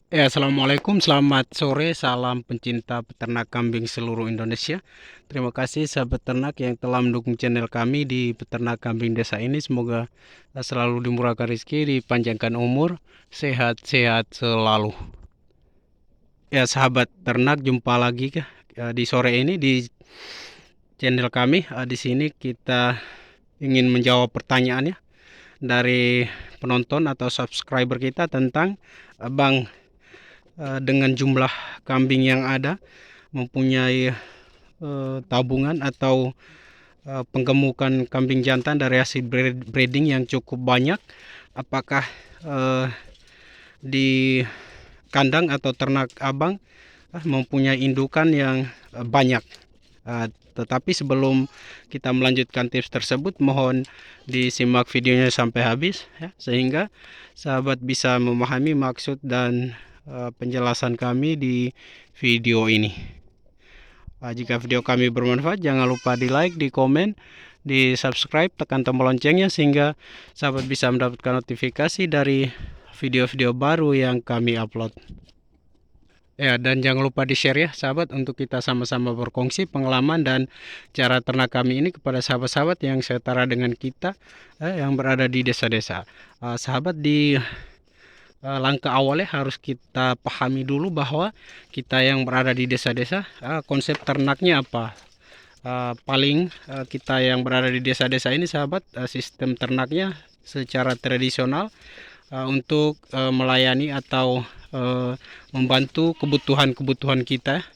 Ya, assalamualaikum, selamat sore, salam pencinta peternak kambing seluruh Indonesia. Terima kasih sahabat ternak yang telah mendukung channel kami di peternak kambing desa ini. Semoga selalu dimurahkan rezeki, dipanjangkan umur, sehat-sehat selalu. Ya, sahabat ternak, jumpa lagi di sore ini di channel kami. Di sini kita ingin menjawab pertanyaannya dari penonton atau subscriber kita tentang Bang, dengan jumlah kambing yang ada, mempunyai tabungan atau penggemukan kambing jantan dari hasil breeding yang cukup banyak, apakah di kandang atau ternak abang mempunyai indukan yang banyak? Tetapi sebelum kita melanjutkan tips tersebut, mohon disimak videonya sampai habis ya, sehingga sahabat bisa memahami maksud dan penjelasan kami di video ini. Jika video kami bermanfaat, jangan lupa di like, di komen, di subscribe, tekan tombol loncengnya sehingga sahabat bisa mendapatkan notifikasi dari video-video baru yang kami upload. Ya, dan jangan lupa di-share ya sahabat, untuk kita sama-sama berkongsi pengalaman dan cara ternak kami ini kepada sahabat-sahabat yang setara dengan kita yang berada di desa-desa. Sahabat, di langkah awalnya harus kita pahami dulu bahwa kita yang berada di desa-desa, konsep ternaknya apa. Kita yang berada di desa-desa ini sahabat, sistem ternaknya secara tradisional untuk melayani atau membantu kebutuhan-kebutuhan kita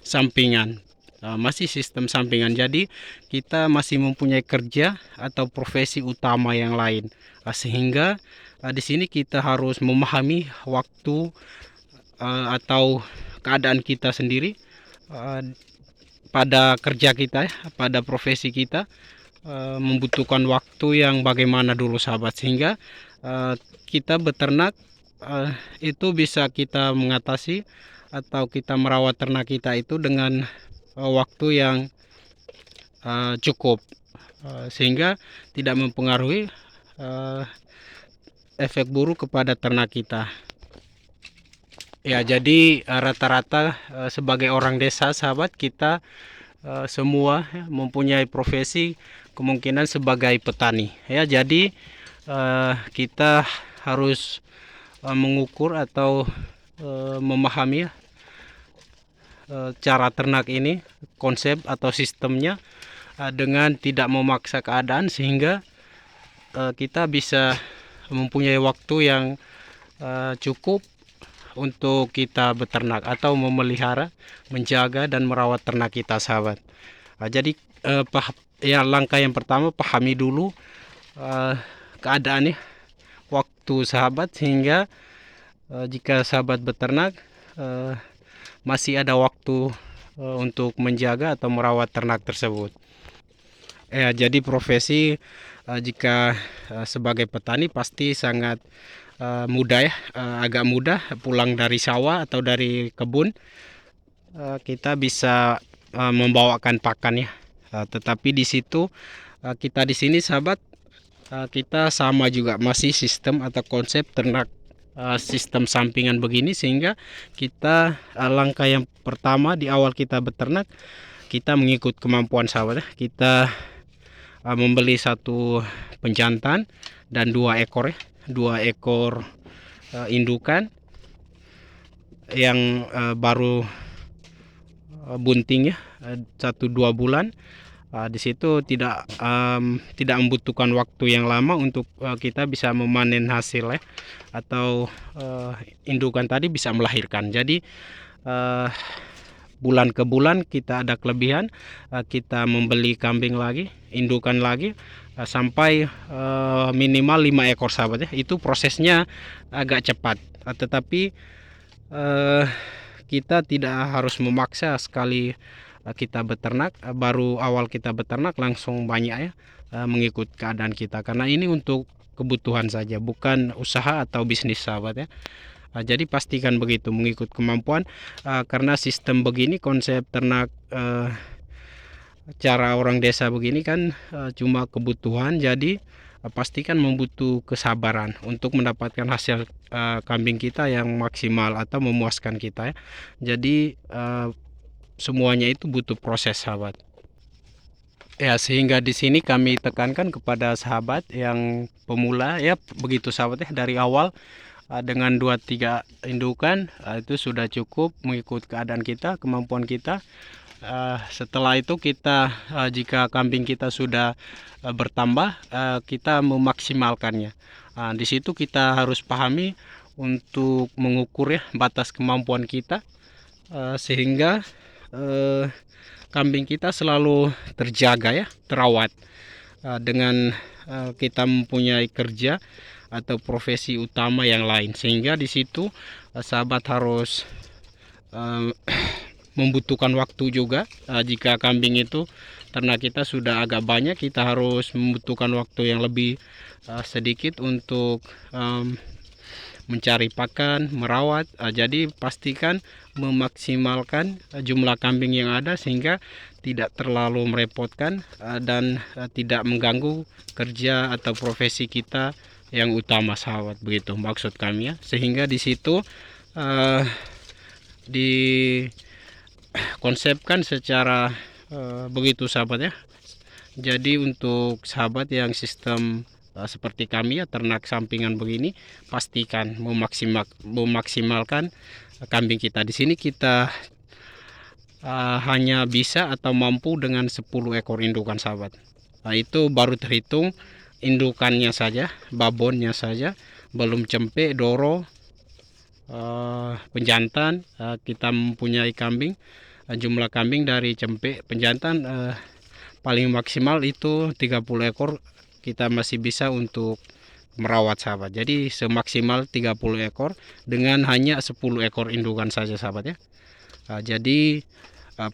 sampingan. Masih sistem sampingan, jadi kita masih mempunyai kerja atau profesi utama yang lain, sehingga di sini kita harus memahami waktu atau keadaan kita sendiri pada kerja kita, pada profesi kita, membutuhkan waktu yang bagaimana dulu sahabat, sehingga kita beternak itu bisa kita mengatasi atau kita merawat ternak kita itu dengan waktu yang cukup, sehingga tidak mempengaruhi efek buruk kepada ternak kita. Ya, jadi rata-rata sebagai orang desa sahabat, kita semua ya, mempunyai profesi kemungkinan sebagai petani ya. Jadi kita harus mengukur atau memahami cara ternak ini, konsep atau sistemnya, dengan tidak memaksa keadaan, sehingga kita bisa mempunyai waktu yang cukup untuk kita beternak atau memelihara, menjaga dan merawat ternak kita sahabat. Jadi langkah yang pertama, pahami dulu keadaannya, waktu sahabat, sehingga jika sahabat beternak masih ada waktu untuk menjaga atau merawat ternak tersebut. Jadi profesi jika sebagai petani pasti sangat mudah ya, agak mudah. Pulang dari sawah atau dari kebun, kita bisa membawakan pakan ya. Tetapi di situ kita di sini sahabat, kita sama juga masih sistem atau konsep ternak sistem sampingan begini, sehingga kita langkah yang pertama di awal kita beternak, kita mengikut kemampuan sahabat ya. Kita membeli satu penjantan dan 2 ekor ya, 2 ekor indukan yang baru bunting ya, 1-2 bulan. Di situ tidak membutuhkan waktu yang lama untuk kita bisa memanen hasil ya, atau indukan tadi bisa melahirkan. Jadi bulan ke bulan kita ada kelebihan, kita membeli kambing lagi, indukan lagi, sampai minimal 5 ekor sahabat ya. Itu prosesnya agak cepat, tetapi kita tidak harus memaksa sekali kita beternak, baru awal kita beternak langsung banyak ya, mengikut keadaan kita, karena ini untuk kebutuhan saja, bukan usaha atau bisnis sahabat ya. Jadi pastikan begitu, mengikut kemampuan, karena sistem begini, konsep ternak cara orang desa begini kan cuma kebutuhan. Jadi pastikan membutuh kesabaran untuk mendapatkan hasil kambing kita yang maksimal atau memuaskan kita ya. Jadi semuanya itu butuh proses, sahabat. Ya, sehingga di sini kami tekankan kepada sahabat yang pemula ya, begitu sahabat ya, dari awal dengan 2-3 indukan itu sudah cukup mengikut keadaan kita, kemampuan kita. Setelah itu kita jika kambing kita sudah bertambah, kita memaksimalkannya. Di situ kita harus pahami untuk mengukur ya batas kemampuan kita, sehingga kambing kita selalu terjaga ya, terawat dengan kita mempunyai kerja atau profesi utama yang lain, sehingga di situ sahabat harus membutuhkan waktu juga. Jika kambing itu ternak kita sudah agak banyak, kita harus membutuhkan waktu yang lebih sedikit untuk mencari pakan, merawat. Jadi pastikan memaksimalkan jumlah kambing yang ada sehingga tidak terlalu merepotkan dan tidak mengganggu kerja atau profesi kita yang utama, sahabat. Begitu maksud kami ya. Sehingga di situ dikonsepkan secara begitu, sahabat ya. Jadi untuk sahabat yang sistem seperti kami ya, ternak sampingan begini, pastikan memaksimalkan kambing kita. Di sini kita hanya bisa atau mampu dengan 10 ekor indukan, sahabat. Itu baru terhitung indukannya saja, babonnya saja, belum cempe, doro, penjantan. Kita mempunyai kambing, jumlah kambing dari cempe penjantan paling maksimal itu 30 ekor kita masih bisa untuk merawat, sahabat. Jadi semaksimal 30 ekor dengan hanya 10 ekor indukan saja, sahabat ya. Jadi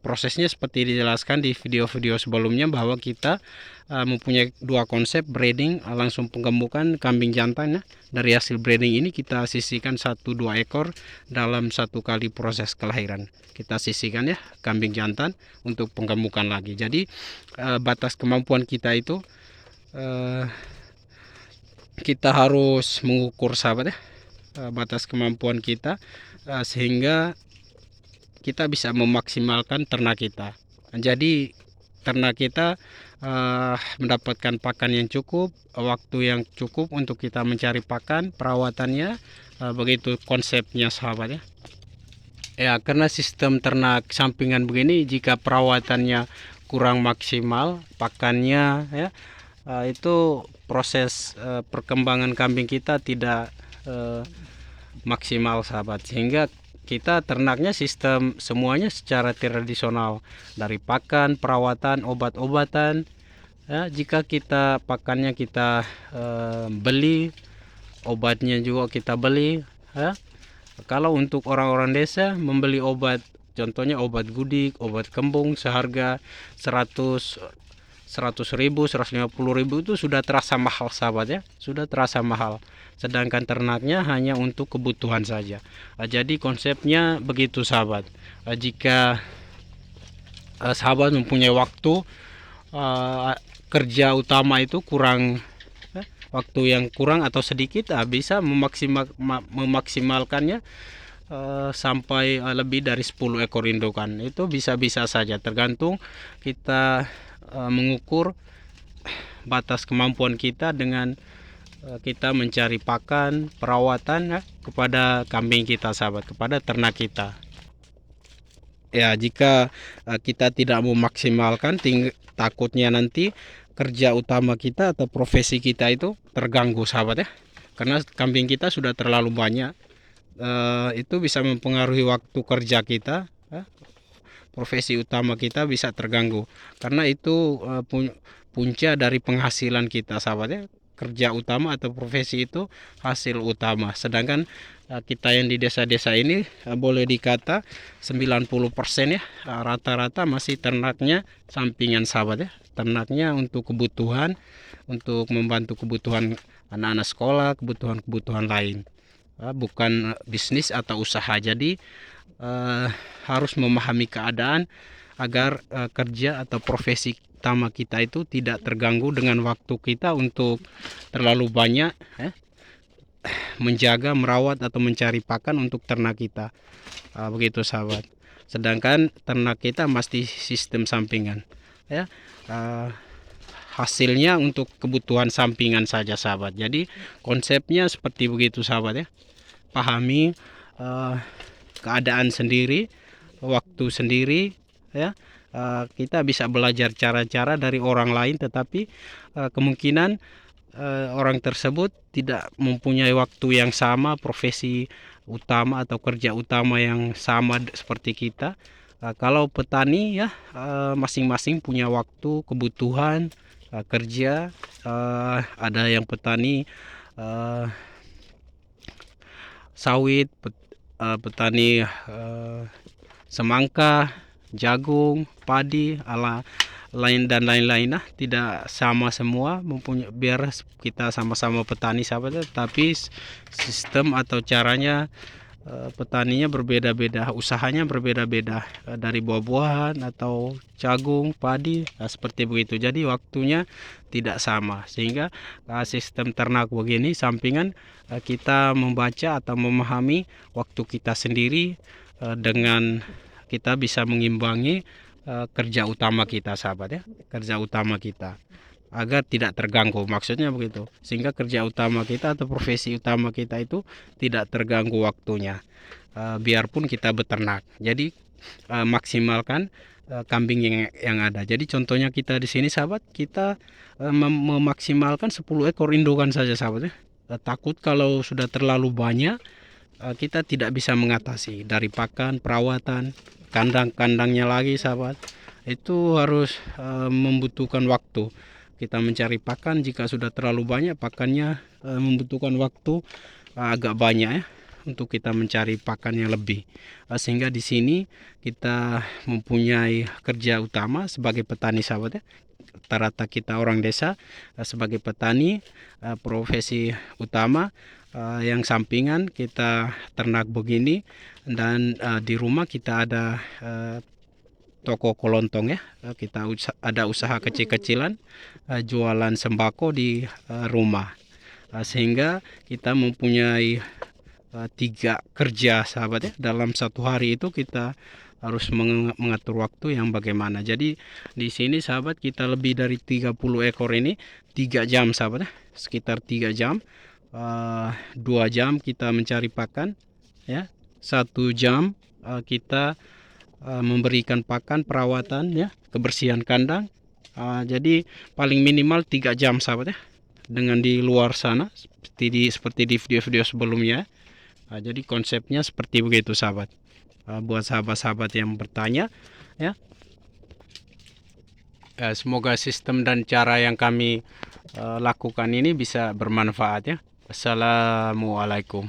prosesnya seperti dijelaskan di video-video sebelumnya, bahwa kita mempunyai 2 konsep breeding, langsung penggemukan kambing jantan ya. Dari hasil breeding ini kita sisihkan 1-2 ekor dalam 1 kali proses kelahiran. Kita sisihkan ya kambing jantan untuk penggemukan lagi. Jadi batas kemampuan kita itu kita harus mengukur, sahabat ya, batas kemampuan kita sehingga kita bisa memaksimalkan ternak kita. Jadi ternak kita mendapatkan pakan yang cukup, waktu yang cukup untuk kita mencari pakan, perawatannya, begitu konsepnya, sahabat ya. Ya, karena sistem ternak sampingan begini, jika perawatannya kurang maksimal, pakannya ya, itu proses perkembangan kambing kita tidak maksimal, sahabat. Sehingga kita ternaknya sistem semuanya secara tradisional, dari pakan, perawatan, obat-obatan ya. Jika kita pakannya kita beli, obatnya juga kita beli ya. Kalau untuk orang-orang desa membeli obat, contohnya obat gudik, obat kembung seharga 100.000, 150.000 itu sudah terasa mahal, sahabat ya, sudah terasa mahal. Sedangkan ternaknya hanya untuk kebutuhan saja. Jadi konsepnya begitu, sahabat. Jika sahabat mempunyai waktu, kerja utama itu kurang, waktu yang kurang atau sedikit, bisa memaksimalkannya sampai lebih dari 10 ekor indukan. Itu bisa-bisa saja, tergantung kita mengukur batas kemampuan kita dengan kita mencari pakan, perawatan ya, kepada kambing kita, sahabat, kepada ternak kita. Ya, jika kita tidak memaksimalkan, takutnya nanti kerja utama kita atau profesi kita itu terganggu, sahabat ya. Karena kambing kita sudah terlalu banyak, itu bisa mempengaruhi waktu kerja kita ya. Profesi utama kita bisa terganggu, karena itu punca dari penghasilan kita, sahabat ya. Kerja utama atau profesi itu hasil utama. Sedangkan kita yang di desa-desa ini boleh dikata 90% ya, rata-rata masih ternaknya sampingan, sahabat ya. Ternaknya untuk kebutuhan, untuk membantu kebutuhan anak-anak sekolah, kebutuhan-kebutuhan lain, bukan bisnis atau usaha. Jadi harus memahami keadaan agar kerja atau profesi utama kita itu tidak terganggu dengan waktu kita untuk terlalu banyak menjaga, merawat atau mencari pakan untuk ternak kita. Begitu sahabat. Sedangkan ternak kita mesti sistem sampingan, ya. Hasilnya untuk kebutuhan sampingan saja sahabat. Jadi konsepnya seperti begitu sahabat ya. Pahami keadaan sendiri, waktu sendiri ya. Kita bisa belajar cara-cara dari orang lain, tetapi kemungkinan orang tersebut tidak mempunyai waktu yang sama, profesi utama atau kerja utama yang sama seperti kita. Kalau petani ya masing-masing punya waktu, kebutuhan kerja. Ada yang petani sawit, petani semangka, jagung, padi, lain dan lain-lain. Tidak sama semua mempunyai, biar kita sama-sama petani sahabat, tapi sistem atau caranya petaninya berbeda-beda, usahanya berbeda-beda, dari buah-buahan atau jagung, padi, seperti begitu. Jadi waktunya tidak sama, sehingga sistem ternak begini sampingan kita membaca atau memahami waktu kita sendiri, dengan kita bisa mengimbangi kerja utama kita sahabat ya, kerja utama kita agar tidak terganggu, maksudnya begitu, sehingga kerja utama kita atau profesi utama kita itu tidak terganggu waktunya, biarpun kita beternak. Jadi maksimalkan kambing yang ada. Jadi contohnya kita di sini sahabat, kita memaksimalkan 10 ekor indukan saja sahabat ya. Takut kalau sudah terlalu banyak, kita tidak bisa mengatasi dari pakan, perawatan, kandang-kandangnya lagi sahabat. Itu harus membutuhkan waktu. Kita mencari pakan, jika sudah terlalu banyak pakannya, membutuhkan waktu agak banyak ya untuk kita mencari pakan yang lebih. Sehingga di sini kita mempunyai kerja utama sebagai petani sahabat ya. Rata-rata kita orang desa sebagai petani, profesi utama, yang sampingan kita ternak begini, dan di rumah kita ada toko kelontong ya. Kita ada usaha kecil-kecilan, jualan sembako di rumah, sehingga kita mempunyai 3 kerja sahabat ya. Dalam satu hari itu kita harus mengatur waktu yang bagaimana. Jadi di sini sahabat, kita lebih dari 30 ekor ini 3 jam sahabat ya, sekitar 3 jam. 2 jam kita mencari pakan ya, 1 jam kita memberikan pakan, perawatan ya, kebersihan kandang. Jadi paling minimal 3 jam sahabat ya, dengan di luar sana seperti di video-video sebelumnya. Jadi konsepnya seperti begitu sahabat. Buat sahabat-sahabat yang bertanya ya, semoga sistem dan cara yang kami lakukan ini bisa bermanfaat ya. Assalamualaikum.